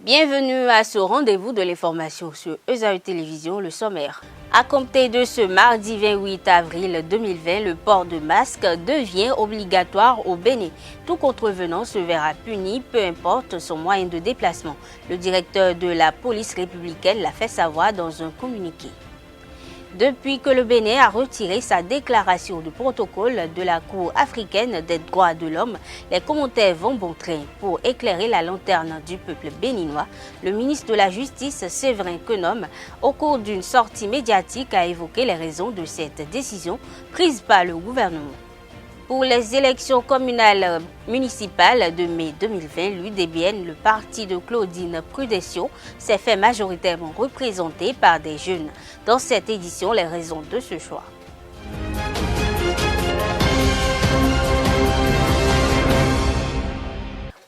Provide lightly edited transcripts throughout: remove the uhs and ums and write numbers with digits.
Bienvenue à ce rendez-vous de l'information sur ESAE Télévision, le sommaire. À compter de ce mardi 28 avril 2020, le port de masque devient obligatoire au Bénin. Tout contrevenant se verra puni, peu importe son moyen de déplacement. Le directeur de la police républicaine l'a fait savoir dans un communiqué. Depuis que le Bénin a retiré sa déclaration de protocole de la Cour africaine des droits de l'homme, les commentaires vont bon train. Pour éclairer la lanterne du peuple béninois, le ministre de la Justice, Séverin Kenom, au cours d'une sortie médiatique, a évoqué les raisons de cette décision prise par le gouvernement. Pour les élections communales municipales de mai 2020, l'UDBN, le parti de Claudine Prudesio, s'est fait majoritairement représenté par des jeunes. Dans cette édition, les raisons de ce choix.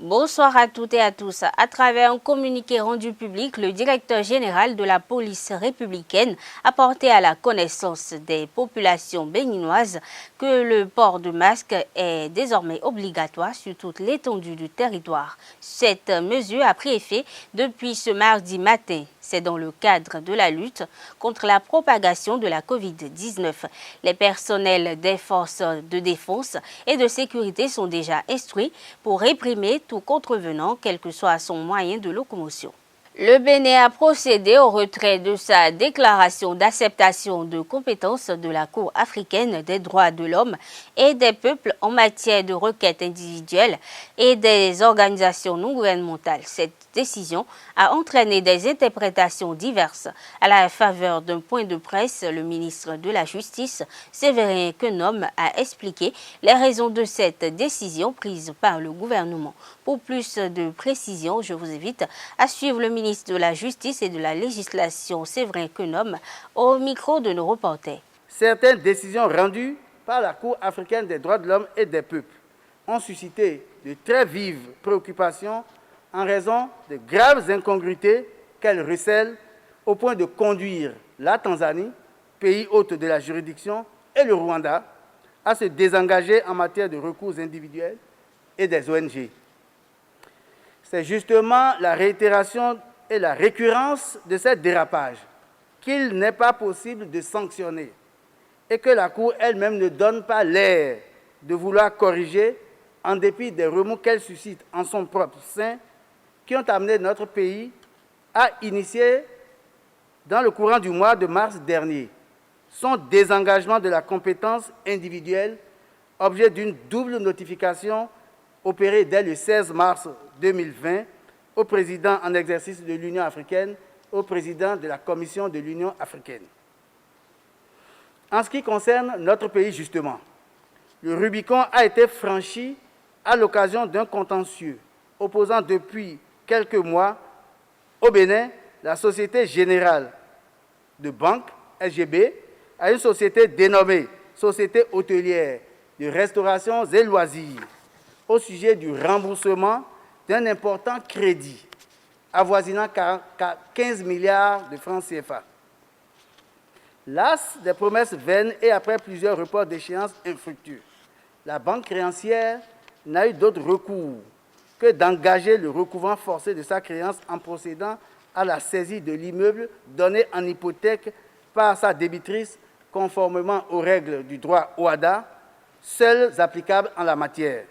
Bonsoir à toutes et à tous. À travers un communiqué rendu public, le directeur général de la police républicaine a porté à la connaissance des populations béninoises que le port de masque est désormais obligatoire sur toute l'étendue du territoire. Cette mesure a pris effet depuis ce mardi matin. C'est dans le cadre de la lutte contre la propagation de la Covid-19. Les personnels des forces de défense et de sécurité sont déjà instruits pour réprimer tout contrevenant, quel que soit son moyen de locomotion. Le Bénin a procédé au retrait de sa déclaration d'acceptation de compétences de la Cour africaine des droits de l'homme et des peuples en matière de requêtes individuelles et des organisations non gouvernementales. Cette décision a entraîné des interprétations diverses. À la faveur d'un point de presse, le ministre de la Justice, Séverin Kenom, a expliqué les raisons de cette décision prise par le gouvernement. Pour plus de précisions, je vous invite à suivre le ministre de la Justice et de la Législation, Séverin Kenom, au micro de nos reporters. Certaines décisions rendues par la Cour africaine des droits de l'homme et des peuples ont suscité de très vives préoccupations en raison de graves incongruités qu'elles recèlent au point de conduire la Tanzanie, pays hôte de la juridiction, et le Rwanda à se désengager en matière de recours individuels et des ONG. C'est justement la réitération et la récurrence de ces dérapages qu'il n'est pas possible de sanctionner et que la Cour elle-même ne donne pas l'air de vouloir corriger en dépit des remous qu'elle suscite en son propre sein qui ont amené notre pays à initier, dans le courant du mois de mars dernier, son désengagement de la compétence individuelle, objet d'une double notification opérée dès le 16 mars 2020 au président en exercice de l'Union africaine, au président de la Commission de l'Union africaine. En ce qui concerne notre pays, justement, le Rubicon a été franchi à l'occasion d'un contentieux opposant depuis quelques mois au Bénin la Société Générale de Banque, SGB, à une société dénommée Société Hôtelière de Restauration et Loisirs au sujet du remboursement d'un important crédit avoisinant 15 milliards de francs CFA. Las des promesses vaines et après plusieurs reports d'échéance infructueux, la banque créancière n'a eu d'autre recours que d'engager le recouvrement forcé de sa créance en procédant à la saisie de l'immeuble donné en hypothèque par sa débitrice conformément aux règles du droit OHADA, seules applicables en la matière.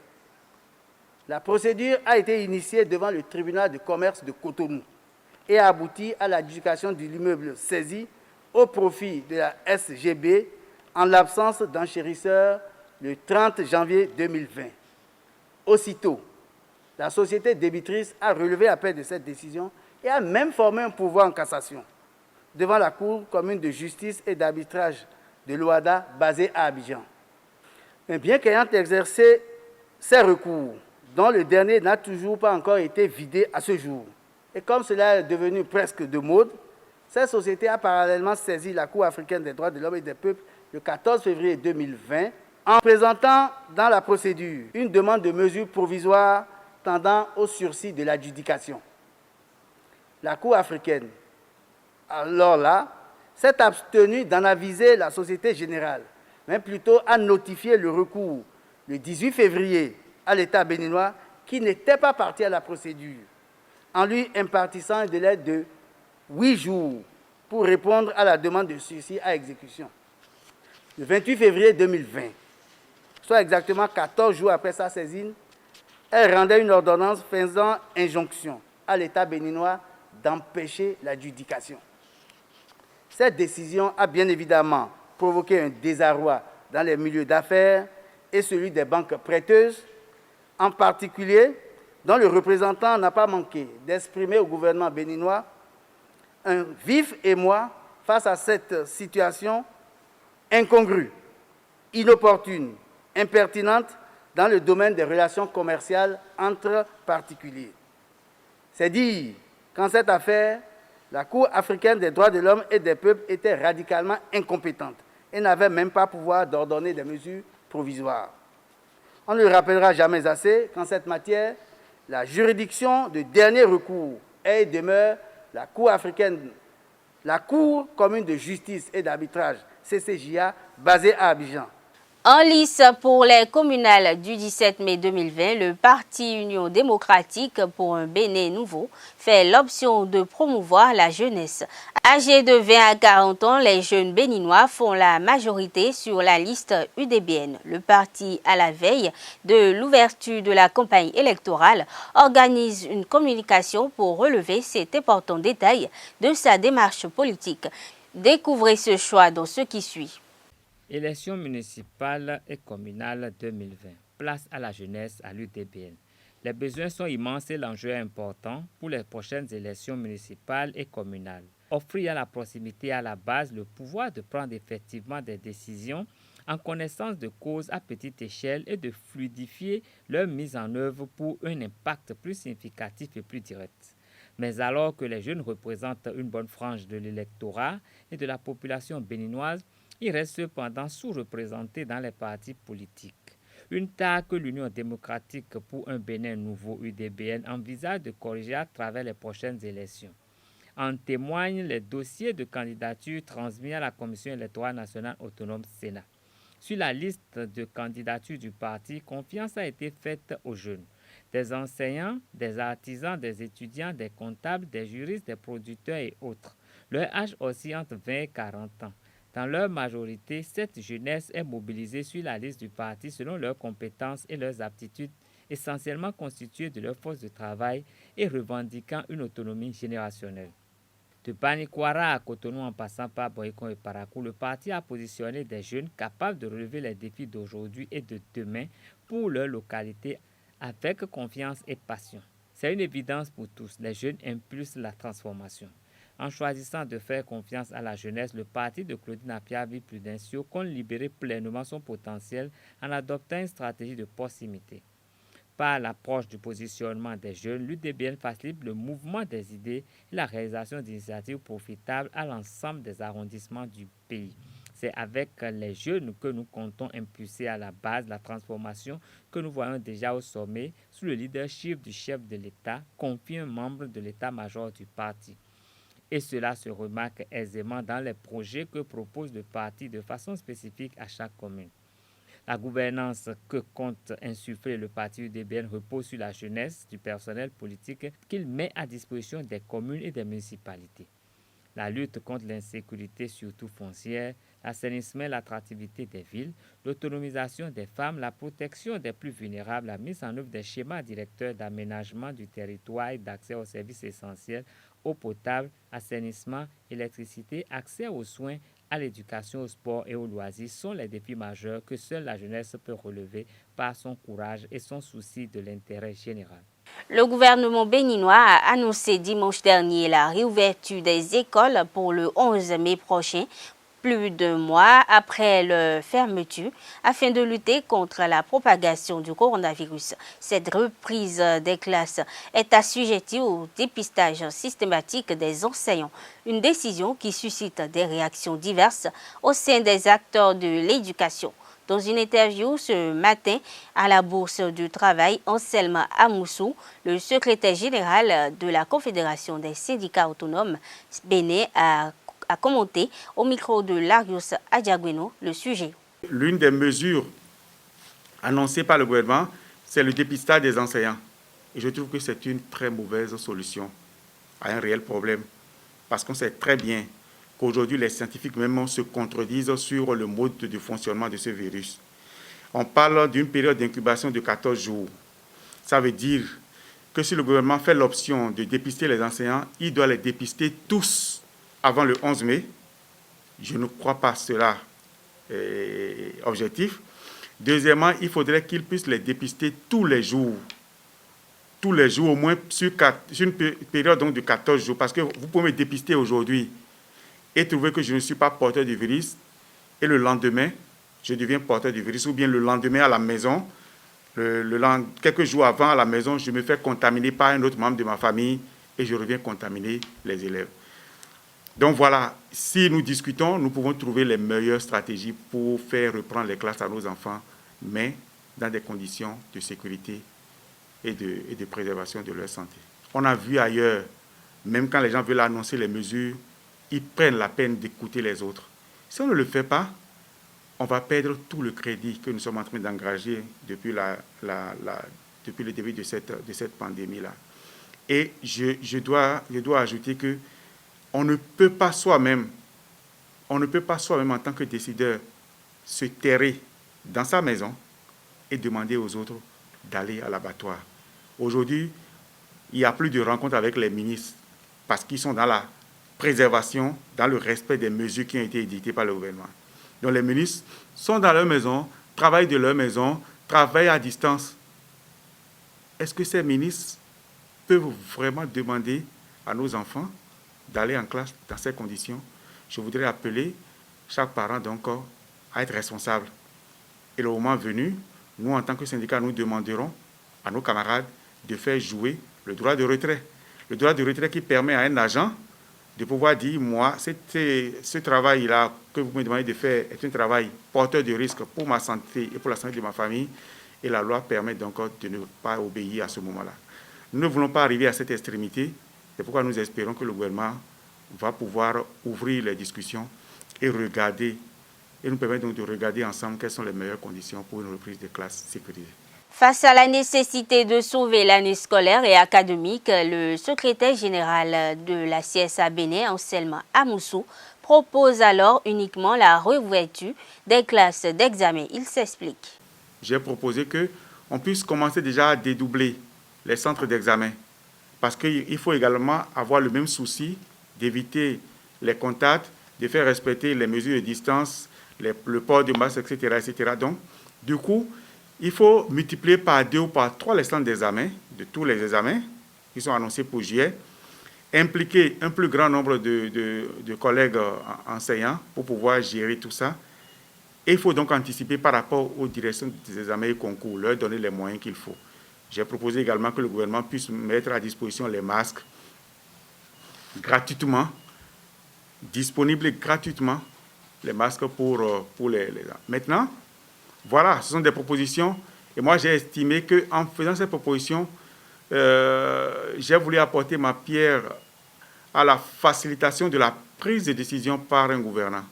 La procédure a été initiée devant le tribunal de commerce de Cotonou et a abouti à l'adjudication de l'immeuble saisi au profit de la SGB en l'absence d'enchérisseur le 30 janvier 2020. Aussitôt, la société débitrice a relevé appel de cette décision et a même formé un pouvoir en cassation devant la Cour commune de justice et d'arbitrage de l'OHADA basée à Abidjan. Mais bien qu'ayant exercé ces recours, dont le dernier n'a toujours pas encore été vidé à ce jour, et comme cela est devenu presque de mode, cette société a parallèlement saisi la Cour africaine des droits de l'homme et des peuples le 14 février 2020 en présentant dans la procédure une demande de mesures provisoires tendant au sursis de l'adjudication. La Cour africaine, alors là, s'est abstenue d'en aviser la Société Générale, mais plutôt a notifié le recours le 18 février à l'État béninois qui n'était pas parti à la procédure. en lui impartissant un délai de 8 jours pour répondre à la demande de sursis à exécution. Le 28 février 2020, soit exactement 14 jours après sa saisine, elle rendait une ordonnance faisant injonction à l'État béninois d'empêcher l'adjudication. Cette décision a bien évidemment provoqué un désarroi dans les milieux d'affaires et celui des banques prêteuses, en particulier, dont le représentant n'a pas manqué d'exprimer au gouvernement béninois un vif émoi face à cette situation incongrue, inopportune, impertinente dans le domaine des relations commerciales entre particuliers. C'est dire qu'en cette affaire, la Cour africaine des droits de l'homme et des peuples était radicalement incompétente et n'avait même pas pouvoir d'ordonner des mesures provisoires. On ne le rappellera jamais assez qu'en cette matière, la juridiction de dernier recours est et demeure la Cour africaine, la Cour commune de justice et d'arbitrage, CCJA, basée à Abidjan. En lice pour les communales du 17 mai 2020, le Parti Union démocratique pour un Bénin nouveau fait l'option de promouvoir la jeunesse. Âgés de 20 à 40 ans, les jeunes béninois font la majorité sur la liste UDBN. Le parti, à la veille de l'ouverture de la campagne électorale, organise une communication pour relever cet important détail de sa démarche politique. Découvrez ce choix dans ce qui suit. Élections municipales et communales 2020. Place à la jeunesse à l'UDBN. Les besoins sont immenses et l'enjeu est important pour les prochaines élections municipales et communales. Offrir à la proximité à la base le pouvoir de prendre effectivement des décisions en connaissance de cause à petite échelle et de fluidifier leur mise en œuvre pour un impact plus significatif et plus direct. Mais alors que les jeunes représentent une bonne frange de l'électorat et de la population béninoise, ils restent cependant sous-représentés dans les partis politiques. Une tare que l'Union démocratique pour un Bénin nouveau UDBN envisage de corriger à travers les prochaines élections. En témoignent les dossiers de candidature transmis à la Commission électorale nationale autonome Sénat. Sur la liste de candidatures du parti, confiance a été faite aux jeunes. Des enseignants, des artisans, des étudiants, des comptables, des juristes, des producteurs et autres. Leur âge oscille entre 20 et 40 ans. Dans leur majorité, cette jeunesse est mobilisée sur la liste du parti selon leurs compétences et leurs aptitudes, essentiellement constituées de leur force de travail et revendiquant une autonomie générationnelle. De Banikwara à Cotonou en passant par Boycon et Parakou, le parti a positionné des jeunes capables de relever les défis d'aujourd'hui et de demain pour leur localité avec confiance et passion. C'est une évidence pour tous, les jeunes impulsent la transformation. En choisissant de faire confiance à la jeunesse, le parti de Claudine Appiah-Ville-Prudencio compte libérer pleinement son potentiel en adoptant une stratégie de proximité. Par l'approche du positionnement des jeunes, l'UDBN facilite le mouvement des idées et la réalisation d'initiatives profitables à l'ensemble des arrondissements du pays. C'est avec les jeunes que nous comptons impulser à la base la transformation que nous voyons déjà au sommet sous le leadership du chef de l'État, confié un membre de l'état-major du parti. Et cela se remarque aisément dans les projets que propose le parti de façon spécifique à chaque commune. La gouvernance que compte insuffler le parti UDBN repose sur la jeunesse du personnel politique qu'il met à disposition des communes et des municipalités. La lutte contre l'insécurité, surtout foncière, l'assainissement et l'attractivité des villes, l'autonomisation des femmes, la protection des plus vulnérables, la mise en œuvre des schémas directeurs d'aménagement du territoire et d'accès aux services essentiels, eau potable, assainissement, électricité, accès aux soins, à l'éducation, au sport et aux loisirs sont les défis majeurs que seule la jeunesse peut relever par son courage et son souci de l'intérêt général. Le gouvernement béninois a annoncé dimanche dernier la réouverture des écoles pour le 11 mai prochain, plus d'un mois après leur fermeture, afin de lutter contre la propagation du coronavirus. Cette reprise des classes est assujettie au dépistage systématique des enseignants, une décision qui suscite des réactions diverses au sein des acteurs de l'éducation. Dans une interview ce matin à la Bourse du Travail, Anselme Amoussou, le secrétaire général de la Confédération des syndicats autonomes Bénin, a commenté au micro de Larios Adjagweno le sujet. L'une des mesures annoncées par le gouvernement, c'est le dépistage des enseignants. Et je trouve que c'est une très mauvaise solution à un réel problème. Parce qu'on sait très bien qu'aujourd'hui, les scientifiques même se contredisent sur le mode de fonctionnement de ce virus. On parle d'une période d'incubation de 14 jours. Ça veut dire que si le gouvernement fait l'option de dépister les enseignants, il doit les dépister tous avant le 11 mai. Je ne crois pas cela objectif. Deuxièmement, il faudrait qu'il puisse les dépister tous les jours, au moins sur une période donc de 14 jours, parce que vous pouvez me dépister aujourd'hui et trouver que je ne suis pas porteur du virus, et le lendemain, je deviens porteur du virus, ou bien le lendemain à la maison, quelques jours avant à la maison, je me fais contaminer par un autre membre de ma famille et je reviens contaminer les élèves. Donc voilà, si nous discutons, nous pouvons trouver les meilleures stratégies pour faire reprendre les classes à nos enfants, mais dans des conditions de sécurité et de préservation de leur santé. On a vu ailleurs, même quand les gens veulent annoncer les mesures, ils prennent la peine d'écouter les autres. Si on ne le fait pas, on va perdre tout le crédit que nous sommes en train d'engager depuis le début de cette pandémie-là. Et je dois ajouter que on ne peut pas soi-même en tant que décideur se terrer dans sa maison et demander aux autres d'aller à l'abattoir. Aujourd'hui, il n'y a plus de rencontres avec les ministres parce qu'ils sont dans la préservation, dans le respect des mesures qui ont été édictées par le gouvernement. Donc les ministres sont dans leur maison, travaillent de leur maison, travaillent à distance. Est-ce que ces ministres peuvent vraiment demander à nos enfants d'aller en classe dans ces conditions? Je voudrais appeler chaque parent donc à être responsable. Et le moment venu, nous, en tant que syndicat, nous demanderons à nos camarades de faire jouer le droit de retrait. Le droit de retrait qui permet à un agent de pouvoir dire, moi, ce travail-là que vous me demandez de faire est un travail porteur de risque pour ma santé et pour la santé de ma famille, et la loi permet donc de ne pas obéir à ce moment-là. Nous ne voulons pas arriver à cette extrémité, c'est pourquoi nous espérons que le gouvernement va pouvoir ouvrir les discussions et nous permettre donc de regarder ensemble quelles sont les meilleures conditions pour une reprise des classes sécurisées. Face à la nécessité de sauver l'année scolaire et académique, le secrétaire général de la CSA Bénin, Anselme Amoussou, propose alors uniquement la réouverture des classes d'examen. Il s'explique. J'ai proposé qu'on puisse commencer déjà à dédoubler les centres d'examen, parce qu'il faut également avoir le même souci d'éviter les contacts, de faire respecter les mesures de distance, le port de masque, etc., etc. Donc, du coup, il faut multiplier par 2 ou par 3 les centres d'examen, de tous les examens qui sont annoncés pour juillet, impliquer un plus grand nombre de collègues enseignants pour pouvoir gérer tout ça. Et il faut donc anticiper par rapport aux directions des examens et concours, leur donner les moyens qu'il faut. J'ai proposé également que le gouvernement puisse mettre à disposition les masques gratuitement, disponibles gratuitement, les masques pour les. Maintenant, voilà, ce sont des propositions. Et moi, j'ai estimé qu'en faisant ces propositions, j'ai voulu apporter ma pierre à la facilitation de la prise de décision par un gouvernant.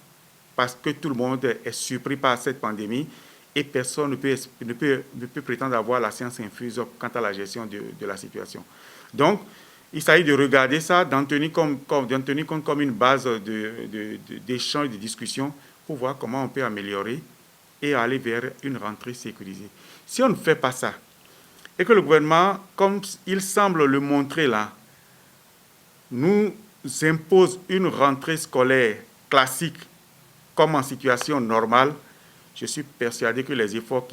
Parce que tout le monde est surpris par cette pandémie et personne ne peut prétendre avoir la science infuse quant à la gestion de la situation. Donc, il s'agit de regarder ça, d'en tenir compte comme une base d'échange, de discussion pour voir comment on peut améliorer et aller vers une rentrée sécurisée. Si on ne fait pas ça, et que le gouvernement, comme il semble le montrer là, nous impose une rentrée scolaire classique comme en situation normale, je suis persuadé que les efforts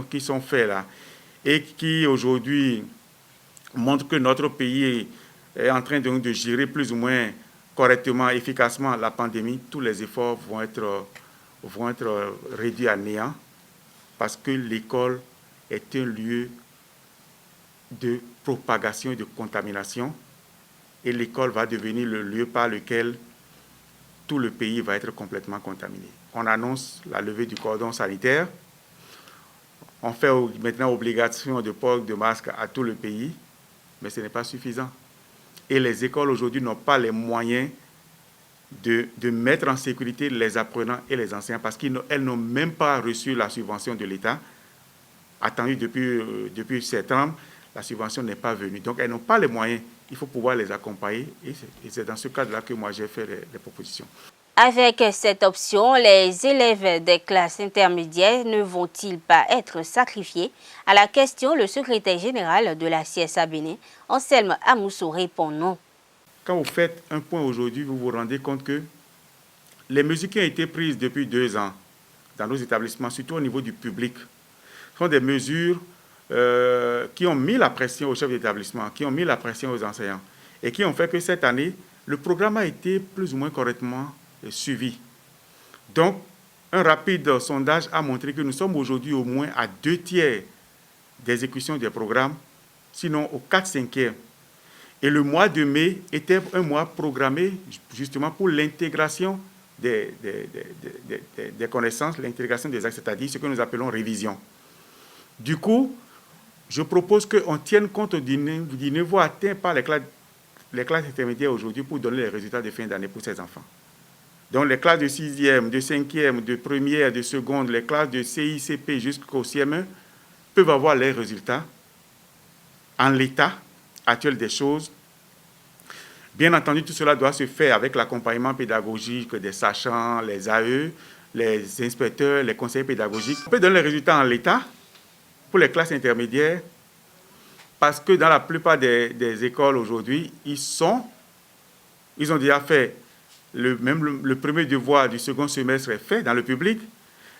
qui sont faits là et qui aujourd'hui montrent que notre pays est en train de gérer plus ou moins correctement, efficacement la pandémie, tous les efforts vont être réduits à néant parce que l'école est un lieu de propagation et de contamination et l'école va devenir le lieu par lequel tout le pays va être complètement contaminé. On annonce la levée du cordon sanitaire, on fait maintenant obligation de port de masque à tout le pays, mais ce n'est pas suffisant. Et les écoles aujourd'hui n'ont pas les moyens de mettre en sécurité les apprenants et les enseignants parce qu'elles n'ont même pas reçu la subvention de l'État, attendue depuis septembre. la subvention n'est pas venue. Donc, elles n'ont pas les moyens. Il faut pouvoir les accompagner. Et c'est dans ce cadre-là que moi, j'ai fait les propositions. Avec cette option, les élèves des classes intermédiaires ne vont-ils pas être sacrifiés? À la question, le secrétaire général de la CSA Bénin, Anselme Amousso, répond non. Quand vous faites un point aujourd'hui, vous vous rendez compte que les mesures qui ont été prises depuis 2 ans dans nos établissements, surtout au niveau du public, sont des mesures qui ont mis la pression aux chefs d'établissement, qui ont mis la pression aux enseignants et qui ont fait que cette année, le programme a été plus ou moins correctement suivi. Donc, un rapide sondage a montré que nous sommes aujourd'hui au moins à 2/3 d'exécution des programmes, sinon au 4/5. Et le mois de mai était un mois programmé justement pour l'intégration des connaissances, l'intégration des actes, c'est-à-dire ce que nous appelons révision. Du coup, je propose qu'on tienne compte du niveau atteint par les classes intermédiaires aujourd'hui pour donner les résultats de fin d'année pour ces enfants. Donc les classes de 6e, de 5e, de première, de seconde, les classes de CICP jusqu'au CM1 peuvent avoir les résultats en l'état actuel des choses. Bien entendu, tout cela doit se faire avec l'accompagnement pédagogique des sachants, les AE, les inspecteurs, les conseillers pédagogiques. On peut donner les résultats en l'état pour les classes intermédiaires parce que dans la plupart des écoles aujourd'hui, ils ont déjà fait le premier devoir du second semestre est fait dans le public.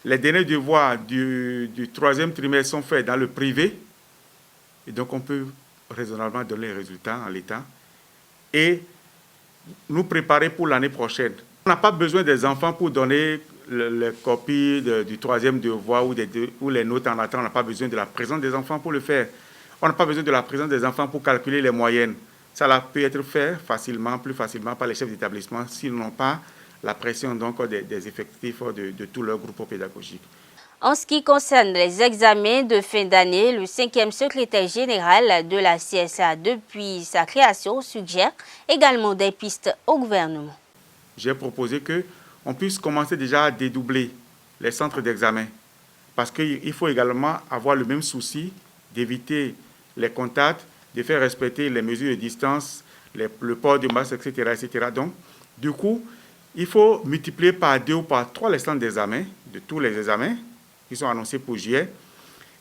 Les derniers devoirs du 3e trimestre sont faits dans le privé. Et donc, on peut raisonnablement donner les résultats en l'état et nous préparer pour l'année prochaine. On n'a pas besoin des enfants pour donner les copies du 3e devoir ou les notes en attente. On n'a pas besoin de la présence des enfants pour le faire. On n'a pas besoin de la présence des enfants pour calculer les moyennes. Ça peut être fait facilement, plus facilement par les chefs d'établissement s'ils n'ont pas la pression donc, des effectifs de tout leur groupe pédagogique. En ce qui concerne les examens de fin d'année, le 5e secrétaire général de la CSA, depuis sa création, suggère également des pistes au gouvernement. J'ai proposé qu'on puisse commencer déjà à dédoubler les centres d'examen parce qu'il faut également avoir le même souci d'éviter les contacts, de faire respecter les mesures de distance, le port du masque, etc., etc. Donc, du coup, il faut multiplier par 2 ou par 3 les centres d'examen, de tous les examens qui sont annoncés pour juillet,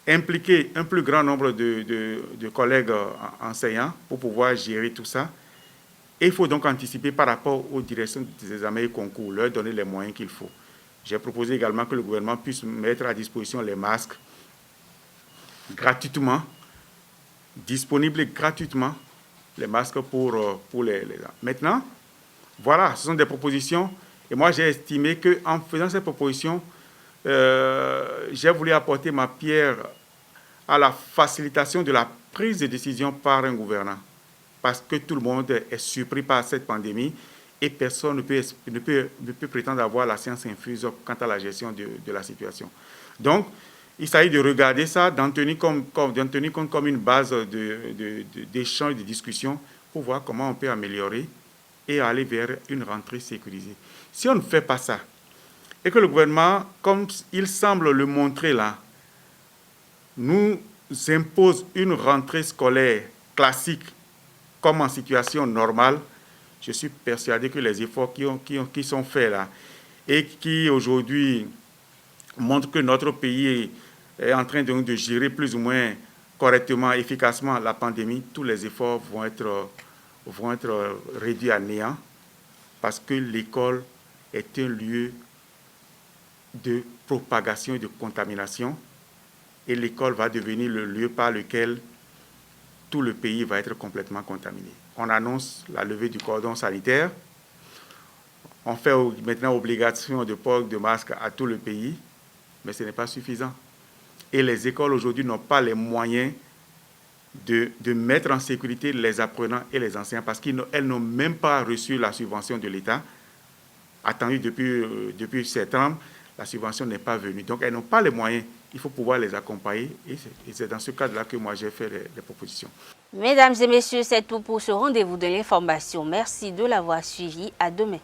impliquer un plus grand nombre de collègues enseignants pour pouvoir gérer tout ça. Et il faut donc anticiper par rapport aux directions des examens et concours, leur donner les moyens qu'il faut. J'ai proposé également que le gouvernement puisse mettre à disposition les masques gratuitement, disponibles gratuitement, les masques pour les. Maintenant, voilà, ce sont des propositions. Et moi, j'ai estimé qu'en faisant ces propositions, j'ai voulu apporter ma pierre à la facilitation de la prise de décision par un gouvernant. Parce que tout le monde est surpris par cette pandémie et personne ne peut prétendre avoir la science infuse quant à la gestion de la situation. Donc, il s'agit de regarder ça, d'en tenir compte comme une base d'échange, de discussion pour voir comment on peut améliorer et aller vers une rentrée sécurisée. Si on ne fait pas ça, et que le gouvernement, comme il semble le montrer là, nous impose une rentrée scolaire classique comme en situation normale, je suis persuadé que les efforts qui sont faits là et qui aujourd'hui montrent que notre pays est en train de gérer plus ou moins correctement, efficacement la pandémie, tous les efforts vont être réduits à néant parce que l'école est un lieu de propagation et de contamination et l'école va devenir le lieu par lequel tout le pays va être complètement contaminé. On annonce la levée du cordon sanitaire, on fait maintenant obligation de port de masque à tout le pays, mais ce n'est pas suffisant. Et les écoles aujourd'hui n'ont pas les moyens de mettre en sécurité les apprenants et les enseignants parce qu'elles n'ont même pas reçu la subvention de l'État. Attendue depuis septembre, la subvention n'est pas venue. Donc, elles n'ont pas les moyens. Il faut pouvoir les accompagner. Et c'est dans ce cadre-là que moi, j'ai fait les propositions. Mesdames et messieurs, c'est tout pour ce rendez-vous de l'information. Merci de l'avoir suivi. À demain.